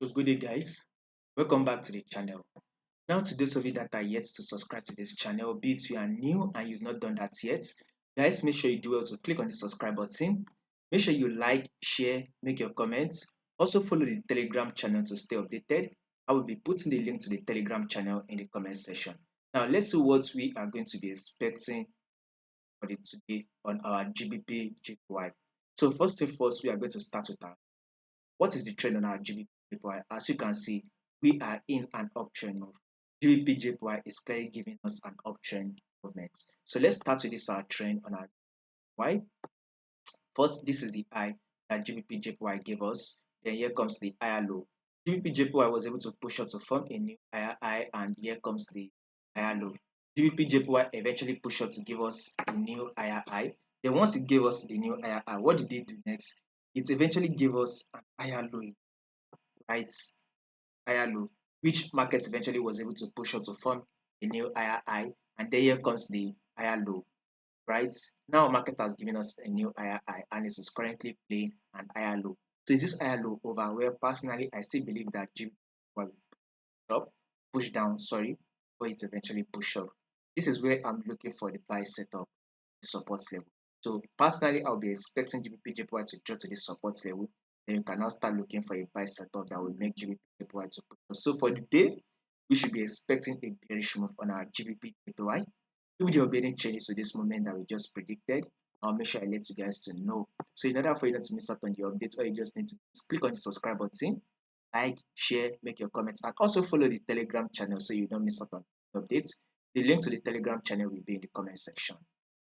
So good day guys, welcome back to the channel. Now to those of you that are yet to subscribe to this channel, be it you are new and you've not done that yet, guys make sure you do well to click on the subscribe button. Make sure you like, share, make your comments. Also follow the Telegram channel to stay updated. I will be putting the link to the Telegram channel in the comment section. Now let's see what we are going to be expecting for the today on our GBPJPY. So first thing first, we are going to start with our what is the trend on our GBP? As you can see, we are in an uptrend move. GBP is clearly giving us an uptrend movement. So let's start with this our trend on our Y. First, this is the high that GBP gave us. Then here comes the higher low. GBP was able to push up to form a new higher high, and here comes the higher low. GBP eventually pushed up to give us a new higher high. Then once it gave us the new higher high, what did it do next? It eventually gave us an higher low, right? Higher low, which market eventually was able to push up to form a new higher high, and then here comes the higher low, right? Now market has given us a new higher high and it is currently playing an higher low. So is this higher low over? Well, personally, I still believe that G will up, push down, sorry, but it eventually push up. This is where I'm looking for the buy setup, the support level. So personally, I'll be expecting GBPJPY to drop to the support level. Then you can now start looking for a buy setup that will make GBPJPY to push up. So for the day, we should be expecting a bearish move on our GBPJPY. If there will be any changes to this moment that we just predicted, I'll make sure I let you guys to know. So in order for you not to miss out on the updates, all you just need to click on the subscribe button, like, share, make your comments, and also follow the Telegram channel so you don't miss out on updates. The link to the Telegram channel will be in the comment section.